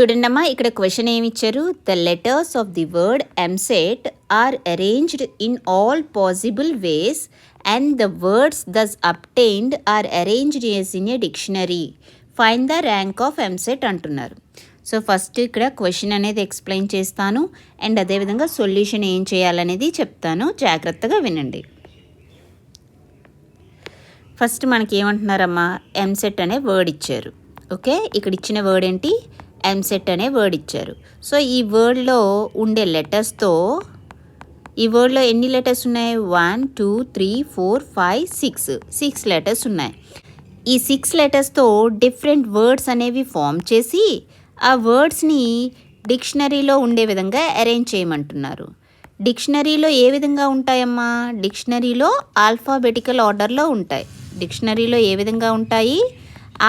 చూడండమ్మా, ఇక్కడ క్వశ్చన్ ఏమి ఇచ్చారు? The letters of the word EAMCET are arranged in all possible ways and the words thus obtained are arranged as in a dictionary. Find the rank of EAMCET అంటున్నారు. So first ఇక్కడ question అనేది explain చేస్తాను and అదేవిధంగా solution ఏం చేయాలనేది చెప్తాను. జాగ్రత్తగా వినండి. ఫస్ట్ మనకి ఏమంటున్నారమ్మా, ఎంసెట్ అనే వర్డ్ ఇచ్చారు. ఓకే, ఇక్కడ ఇచ్చిన వర్డ్ ఏంటి? ఎంసెట్ అనే వర్డ్ ఇచ్చారు. సో ఈ వర్డ్లో ఉండే లెటర్స్తో, ఈ వర్డ్లో ఎన్ని లెటర్స్ ఉన్నాయి? 1 2 3 4 5 6 లెటర్స్ ఉన్నాయి. ఈ 6 లెటర్స్తో డిఫరెంట్ వర్డ్స్ అనేవి ఫామ్ చేసి ఆ వర్డ్స్ని డిక్షనరీలో ఉండే విధంగా అరేంజ్ చేయమంటున్నారు. డిక్షనరీలో ఏ విధంగా ఉంటాయమ్మా? డిక్షనరీలో ఆల్ఫాబెటికల్ ఆర్డర్లో ఉంటాయి. డిక్షనరీలో ఏ విధంగా ఉంటాయి?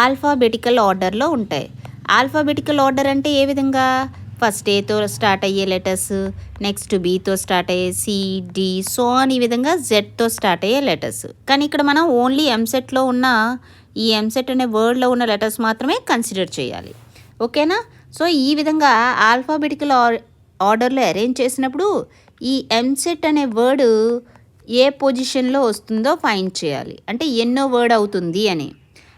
ఆల్ఫాబెటికల్ ఆర్డర్లో ఉంటాయి. ఆల్ఫాబెటికల్ ఆర్డర్ అంటే ఏ విధంగా? ఫస్ట్ ఏతో స్టార్ట్ అయ్యే లెటర్స్, నెక్స్ట్ బీతో స్టార్ట్ అయ్యే సి డి సో అని, ఈ విధంగా జెడ్తో స్టార్ట్ అయ్యే లెటర్స్. కానీ ఇక్కడ మనం ఓన్లీ ఎంసెట్లో ఉన్న ఈ ఎంసెట్ అనే వర్డ్లో ఉన్న లెటర్స్ మాత్రమే కన్సిడర్ చేయాలి. ఓకేనా? సో ఈ విధంగా ఆల్ఫాబెటికల్ ఆర్డర్లో అరేంజ్ చేసినప్పుడు ఈ ఎంసెట్ అనే వర్డ్ ఏ పొజిషన్లో వస్తుందో ఫైండ్ చేయాలి. అంటే ఎన్నో వర్డ్ అవుతుంది అని.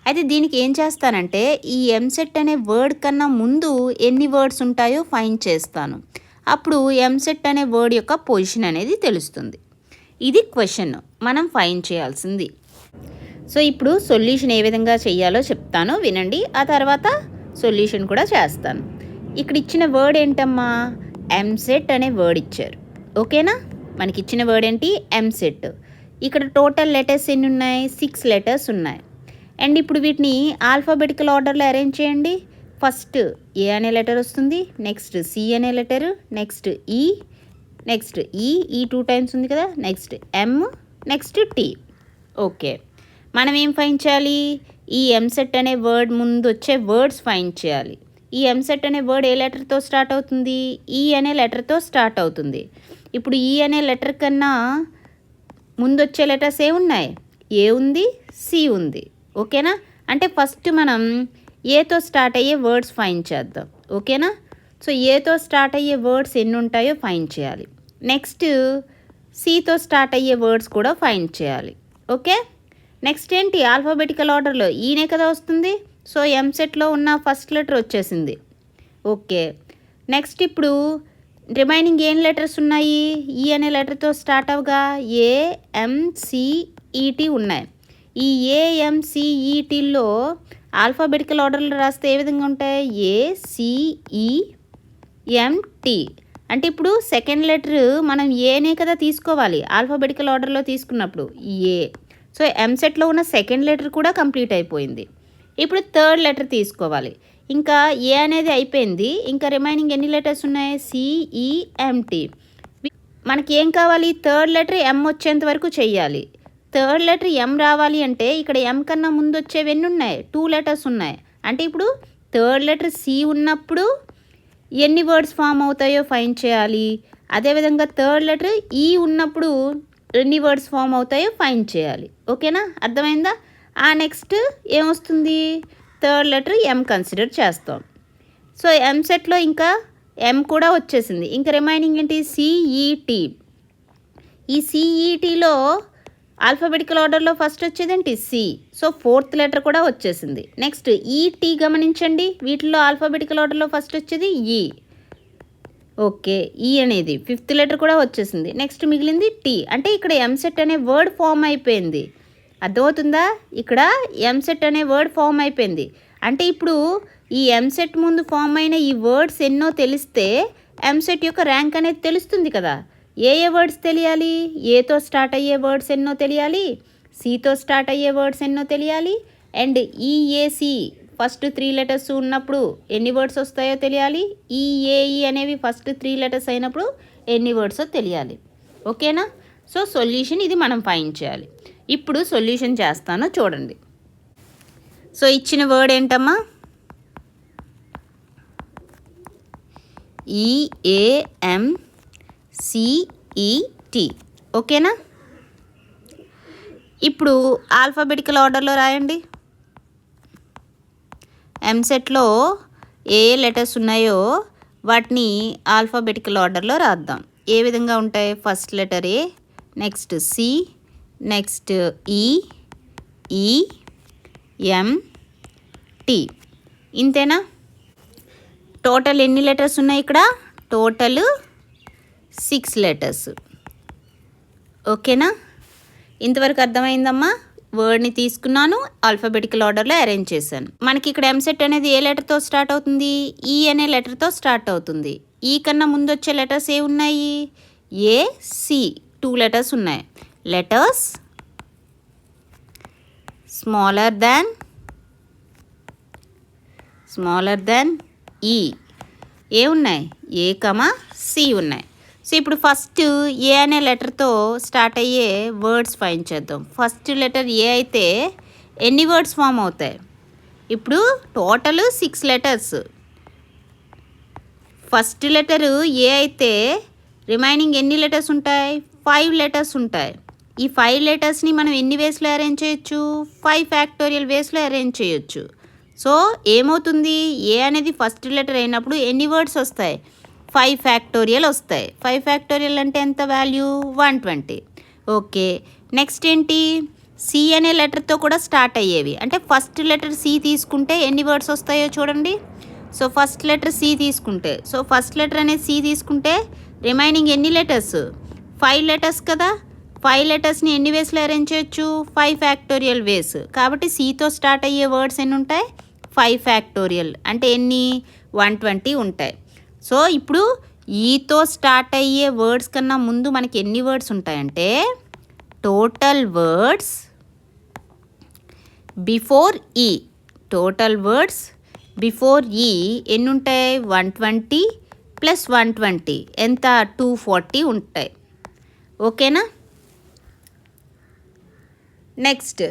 అయితే దీనికి ఏం చేస్తానంటే ఈ ఎంసెట్ అనే వర్డ్ కన్నా ముందు ఎన్ని వర్డ్స్ ఉంటాయో ఫైండ్ చేస్తాను. అప్పుడు ఎంసెట్ అనే వర్డ్ యొక్క పొజిషన్ అనేది తెలుస్తుంది. ఇది క్వశ్చన్ మనం ఫైండ్ చేయాల్సింది. సో ఇప్పుడు సొల్యూషన్ ఏ విధంగా చేయాలో చెప్తాను, వినండి. ఆ తర్వాత సొల్యూషన్ కూడా చేస్తాను. ఇక్కడ ఇచ్చిన వర్డ్ ఏంటమ్మా? ఎంసెట్ అనే వర్డ్ ఇచ్చారు. ఓకేనా? మనకి ఇచ్చిన వర్డ్ ఏంటి? ఎంసెట్. ఇక్కడ టోటల్ లెటర్స్ ఎన్ని ఉన్నాయి? 6 లెటర్స్ ఉన్నాయి. అండ్ ఇప్పుడు వీటిని ఆల్ఫాబెటికల్ ఆర్డర్లో అరేంజ్ చేయండి. ఫస్ట్ ఏ అనే లెటర్ వస్తుంది, నెక్స్ట్ సి అనే లెటర్, నెక్స్ట్ ఈ, నెక్స్ట్ ఈ 2 టైమ్స్ ఉంది కదా, నెక్స్ట్ ఎం, నెక్స్ట్ టీ. ఓకే, మనం ఏం ఫైండ్ చేయాలి? ఈ ఎంసెట్ అనే వర్డ్ ముందు వచ్చే వర్డ్స్ ఫైండ్ చేయాలి. ఈ ఎంసెట్ అనే వర్డ్ ఏ లెటర్తో స్టార్ట్ అవుతుంది? ఈ అనే లెటర్తో స్టార్ట్ అవుతుంది. ఇప్పుడు ఈ అనే లెటర్ కన్నా ముందు వచ్చే లెటర్స్ ఏమున్నాయి? ఏ ఉంది, సి ఉంది. ఓకేనా? అంటే ఫస్ట్ మనం ఏతో స్టార్ట్ అయ్యే వర్డ్స్ ఫైండ్ చేద్దాం. ఓకేనా? సో ఏతో స్టార్ట్ అయ్యే వర్డ్స్ ఎన్ని ఉంటాయో ఫైండ్ చేయాలి. నెక్స్ట్ సితో స్టార్ట్ అయ్యే వర్డ్స్ కూడా ఫైండ్ చేయాలి. ఓకే, నెక్స్ట్ ఏంటి? ఆల్ఫాబెటికల్ ఆర్డర్లో ఈనే కదా వస్తుంది. సో ఎంసెట్లో ఉన్న ఫస్ట్ లెటర్ వచ్చేసింది. ఓకే, నెక్స్ట్ ఇప్పుడు రిమైనింగ్ ఏం లెటర్స్ ఉన్నాయి? ఈ అనే లెటర్తో స్టార్ట్ అవగా ఏఎంసిఈటి ఉన్నాయి. ఈ ఏఎంసిఈటీలో ఆల్ఫాబెటికల్ ఆర్డర్లో రాస్తే ఏ విధంగా ఉంటాయి? ఏసిఈఎంటి. అంటే ఇప్పుడు సెకండ్ లెటర్ మనం ఏనే కదా తీసుకోవాలి ఆల్ఫాబెటికల్ ఆర్డర్లో తీసుకున్నప్పుడు, ఏ. సో ఎంసెట్లో ఉన్న సెకండ్ లెటర్ కూడా కంప్లీట్ అయిపోయింది. ఇప్పుడు థర్డ్ లెటర్ తీసుకోవాలి. ఇంకా ఏ అనేది అయిపోయింది, ఇంకా రిమైనింగ్ ఎన్ని లెటర్స్ ఉన్నాయి? సిఈఎంటి. మనకి ఏం కావాలి? థర్డ్ లెటర్ ఎం వచ్చేంత వరకు చెయ్యాలి. థర్డ్ లెటర్ ఎం రావాలి అంటే ఇక్కడ ఎం కన్నా ముందు వచ్చేవి ఎన్ని ఉన్నాయి? 2 లెటర్స్ ఉన్నాయి. అంటే ఇప్పుడు థర్డ్ లెటర్ సి ఉన్నప్పుడు ఎన్ని వర్డ్స్ ఫామ్ అవుతాయో ఫైండ్ చేయాలి. అదేవిధంగా థర్డ్ లెటర్ ఈ ఉన్నప్పుడు ఎన్ని వర్డ్స్ ఫామ్ అవుతాయో ఫైండ్ చేయాలి. ఓకేనా? అర్థమైందా? ఆ నెక్స్ట్ ఏమొస్తుంది? థర్డ్ లెటర్ ఎం కన్సిడర్ చేస్తాం. సో ఎంసెట్లో ఇంకా ఎం కూడా వచ్చేసింది. ఇంకా రిమైనింగ్ ఏంటి? సిఈటి. ఈ సిఈటీలో ఆల్ఫాబెటికల్ ఆర్డర్లో ఫస్ట్ వచ్చేదేంటి? సి. సో 4th లెటర్ కూడా వచ్చేసింది. నెక్స్ట్ ఈటీ గమనించండి, వీటిలో ఆల్ఫాబెటికల్ ఆర్డర్లో ఫస్ట్ వచ్చేది ఈ. ఓకే, ఈ అనేది 5th లెటర్ కూడా వచ్చేసింది. నెక్స్ట్ మిగిలింది టీ. అంటే ఇక్కడ ఎంసెట్ అనే వర్డ్ ఫామ్ అయిపోయింది. అర్థమవుతుందా? ఇక్కడ ఎంసెట్ అనే వర్డ్ ఫామ్ అయిపోయింది. అంటే ఇప్పుడు ఈ ఎంసెట్ ముందు ఫామ్ అయిన ఈ వర్డ్స్ ఎన్నో తెలిస్తే ఎంసెట్ యొక్క ర్యాంక్ అనేది తెలుస్తుంది కదా. ఏ వర్డ్స్ తెలియాలి? ఏతో స్టార్ట్ అయ్యే వర్డ్స్ ఎన్నో తెలియాలి, సితో స్టార్ట్ అయ్యే వర్డ్స్ ఎన్నో తెలియాలి, అండ్ ఈఏసి ఫస్ట్ 3 లెటర్స్ ఉన్నప్పుడు ఎన్ని వర్డ్స్ వస్తాయో తెలియాలి, ఈఏఈ అనేవి ఫస్ట్ 3 లెటర్స్ అయినప్పుడు ఎన్ని వర్డ్సో తెలియాలి. ఓకేనా? సో సొల్యూషన్ ఇది మనం ఫైండ్ చేయాలి. ఇప్పుడు సొల్యూషన్ చేస్తాను, చూడండి. సో ఇచ్చిన వర్డ్ ఏంటమ్మా? EAMCET. ఓకేనా? ఇప్పుడు ఆల్ఫాబెటికల్ ఆర్డర్లో రాయండి. ఎంసెట్లో ఏ ఏ లెటర్స్ ఉన్నాయో వాటిని ఆల్ఫాబెటికల్ ఆర్డర్లో రాద్దాం. ఏ విధంగా ఉంటాయి? First letter A, next C, next E, E, M, T. ఇంతేనా? టోటల్ ఎన్ని లెటర్స్ ఉన్నాయి ఇక్కడ? Total 6 letters. ఓకేనా? ఇంతవరకు అర్థమైందమ్మా? వర్డ్ని తీసుకున్నాను, ఆల్ఫాబెటికల్ ఆర్డర్లో అరేంజ్ చేశాను. మనకి ఇక్కడ ఎంసెట్ అనేది ఏ లెటర్తో స్టార్ట్ అవుతుంది? ఈ అనే లెటర్తో స్టార్ట్ అవుతుంది. ఈ కన్నా ముందు వచ్చే లెటర్స్ ఏ ఉన్నాయి? ఏ, సి, 2 లెటర్స్ ఉన్నాయి. లెటర్స్ స్మాలర్ దాన్ ఈ ఏ ఉన్నాయి? ఏ కమా సి ఉన్నాయి. సో ఇప్పుడు ఫస్ట్ ఏ అనే లెటర్తో స్టార్ట్ అయ్యే వర్డ్స్ ఫైండ్ చేద్దాం. ఫస్ట్ లెటర్ ఏ అయితే ఎన్ని వర్డ్స్ ఫామ్ అవుతాయి? ఇప్పుడు టోటల్ 6 లెటర్స్. ఫస్ట్ లెటరు ఏ అయితే రిమైనింగ్ ఎన్ని లెటర్స్ ఉంటాయి? 5 లెటర్స్ ఉంటాయి. ఈ 5 లెటర్స్ని మనం ఎన్ని వేస్లో అరేంజ్ చేయొచ్చు? 5 ఫ్యాక్టోరియల్ వేస్లో అరేంజ్ చేయొచ్చు. సో ఏమవుతుంది? ఏ అనేది ఫస్ట్ లెటర్ అయినప్పుడు ఎన్ని వర్డ్స్ వస్తాయి? 5 ఫ్యాక్టోరియల్ వస్తాయి. 5 ఫ్యాక్టోరియల్ అంటే ఎంత వాల్యూ? 120. ఓకే, నెక్స్ట్ ఏంటి? సి అనే లెటర్తో కూడా స్టార్ట్ అయ్యేవి. అంటే ఫస్ట్ లెటర్ సి తీసుకుంటే ఎన్ని వర్డ్స్ వస్తాయో చూడండి. సో ఫస్ట్ లెటర్ సి తీసుకుంటే, సో ఫస్ట్ లెటర్ అనేది సి తీసుకుంటే రిమైనింగ్ ఎన్ని లెటర్స్? 5 లెటర్స్ కదా. 5 లెటర్స్ని ఎన్ని వేస్లో అరేంజ్ చేయొచ్చు? 5 ఫ్యాక్టోరియల్ వేస్. కాబట్టి సితో స్టార్ట్ అయ్యే వర్డ్స్ ఎన్ని ఉంటాయి? 5 ఫ్యాక్టోరియల్. అంటే ఎన్ని? 120 ఉంటాయి. సో ఇప్పుడు ఈతో స్టార్ట్ అయ్యే వర్డ్స్ కన్నా ముందు మనకి ఎన్ని వర్డ్స్ ఉంటాయంటే టోటల్ వర్డ్స్ బిఫోర్ ఈ. టోటల్ వర్డ్స్ బిఫోర్ ఈ ఎన్ని ఉంటాయి? 120 ప్లస్ 120 ఎంత? 240 ఉంటాయి. ఓకేనా? నెక్స్ట్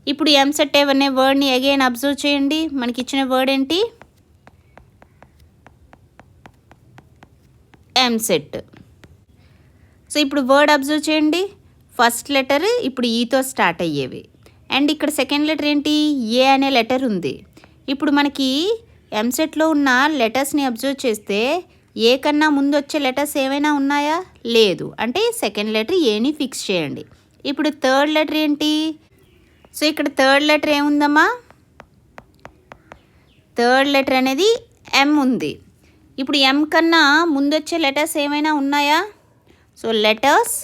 ఇప్పుడు ఎంసెట్ అనే వర్డ్ని అగైన్ అబ్జర్వ్ చేయండి. మనకి ఇచ్చిన వర్డ్ ఏంటి? ఎంసెట్. సో ఇప్పుడు వర్డ్ అబ్జర్వ్ చేయండి. ఫస్ట్ లెటర్ ఇప్పుడు ఈతో స్టార్ట్ అయ్యేవి. అండ్ ఇక్కడ సెకండ్ లెటర్ ఏంటి? ఏ అనే లెటర్ ఉంది. ఇప్పుడు మనకి ఎంసెట్లో ఉన్న లెటర్స్ని అబ్జర్వ్ చేస్తే ఏ కన్నా ముందు వచ్చే లెటర్స్ ఏమైనా ఉన్నాయా? లేదు. అంటే సెకండ్ లెటర్ ఏని ఫిక్స్ చేయండి. ఇప్పుడు థర్డ్ లెటర్ ఏంటి? సో ఇక్కడ థర్డ్ లెటర్ ఏముందమ్మా? థర్డ్ లెటర్ అనేది ఎం ఉంది. ఇప్పుడు ఎం కన్నా ముందు వచ్చే లెటర్స్ ఏమైనా ఉన్నాయా? సో లెటర్స్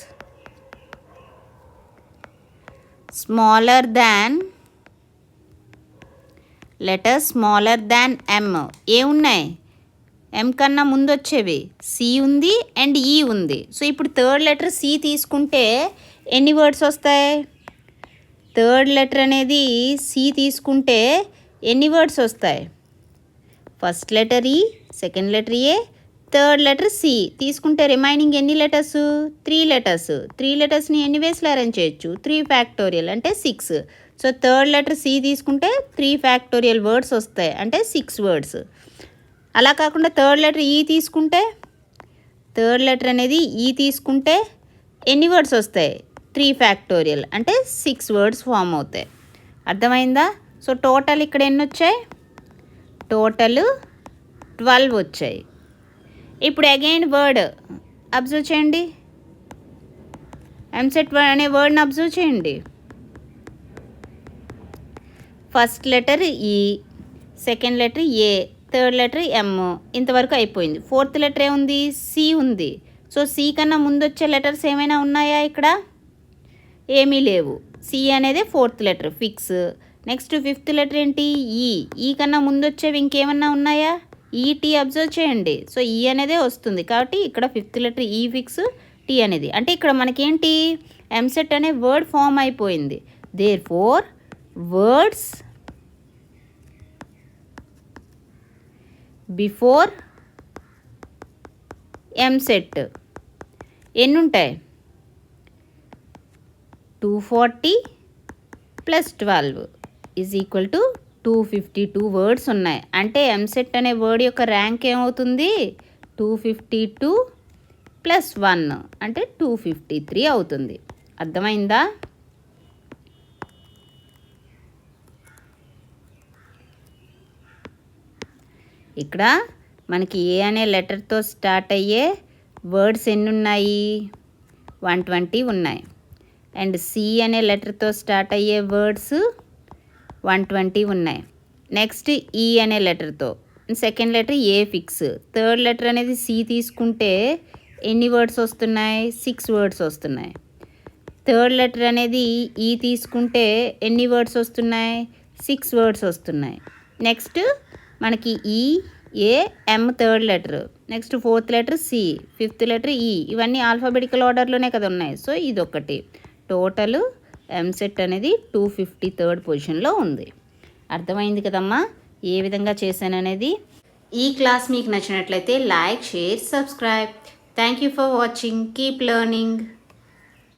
స్మాలర్ దాన్ ఎం ఏమున్నాయి? ఎం కన్నా ముందు వచ్చేవి సి ఉంది అండ్ ఈ ఉంది. సో ఇప్పుడు థర్డ్ లెటర్ సి తీసుకుంటే ఎన్ని వర్డ్స్ వస్తాయి? థర్డ్ లెటర్ అనేది సి తీసుకుంటే ఎన్ని వర్డ్స్ వస్తాయి? First letter E, second letter A, third letter C తీసుకుంటే రిమైనింగ్ ఎన్ని లెటర్స్? 3 లెటర్స్. 3 లెటర్స్ని ఎన్ని వేస్లో అరేంజ్ చేయొచ్చు? 3 ఫ్యాక్టోరియల్ అంటే 6. సో థర్డ్ లెటర్ సి తీసుకుంటే 3 ఫ్యాక్టోరియల్ వర్డ్స్ వస్తాయి అంటే 6 వర్డ్స్. అలా కాకుండా థర్డ్ లెటర్ ఈ తీసుకుంటే, థర్డ్ లెటర్ అనేది ఈ తీసుకుంటే ఎన్ని వర్డ్స్ వస్తాయి? 3 ఫ్యాక్టోరియల్ అంటే 6 వర్డ్స్ ఫామ్ అవుతాయి. అర్థమైందా? సో టోటల్ ఇక్కడ ఎన్ని వచ్చాయి? టోటల్ 12 వచ్చాయి. ఇప్పుడు అగైన్ వర్డ్ అబ్జర్వ్ చేయండి. ఎంసెట్ అనే వర్డ్ని అబ్జర్వ్ చేయండి. First letter E, second letter A, third letter M, ఇంతవరకు అయిపోయింది. ఫోర్త్ లెటర్ ఏముంది? సి ఉంది. సో సి కన్నా ముందు వచ్చే లెటర్స్ ఏమైనా ఉన్నాయా ఇక్కడ? ఏమీ లేవు. సి అనేది fourth letter fix. Next fifth letter ఏంటి? ఈ కన్నా ముందు వచ్చేవి ఇంకేమన్నా ఉన్నాయా? టీ అబ్జర్వ్ చేయండి. సో ఈ అనేదే వస్తుంది కాబట్టి ఇక్కడ fifth letter E fix, T అనేది. అంటే ఇక్కడ మనకేంటి? ఎంసెట్ అనే వర్డ్ ఫామ్ అయిపోయింది. There four words before EAMCET ఎన్ని ఉంటాయి? 240 plus 12 is equal to 252 words ఉన్నాయి. అంటే ఎంసెట్ అనే వర్డ్ యొక్క ర్యాంక్ ఏమవుతుంది? 252 ప్లస్ 1 అంటే 253 అవుతుంది. అర్థమైందా? ఇక్కడ మనకి ఏ అనే లెటర్తో స్టార్ట్ అయ్యే వర్డ్స్ ఎన్ని ఉన్నాయి? 120 ఉన్నాయి. అండ్ సి అనే లెటర్తో స్టార్ట్ అయ్యే వర్డ్స్ 120 ఉన్నాయి. నెక్స్ట్ ఈ అనే లెటర్తో, second letter A fix, third letter అనేది సి తీసుకుంటే ఎన్ని వర్డ్స్ వస్తున్నాయి? 6 వర్డ్స్ వస్తున్నాయి. థర్డ్ లెటర్ అనేది ఈ తీసుకుంటే ఎన్ని వర్డ్స్ వస్తున్నాయి? 6 వర్డ్స్ వస్తున్నాయి. నెక్స్ట్ మనకి E, A, M third letter, next fourth letter C, fifth letter E, ఇవన్నీ ఆల్ఫాబెటికల్ ఆర్డర్లోనే కదా ఉన్నాయి. సో ఇదొకటి. టోటల్ ఎంసెట్ అనేది 253rd పొజిషన్లో ఉంది. అర్థమైంది కదమ్మా ఏ విధంగా చేశాననేది. ఈ క్లాస్ మీకు నచ్చినట్లయితే like, share, subscribe. Thank you for watching. Keep learning.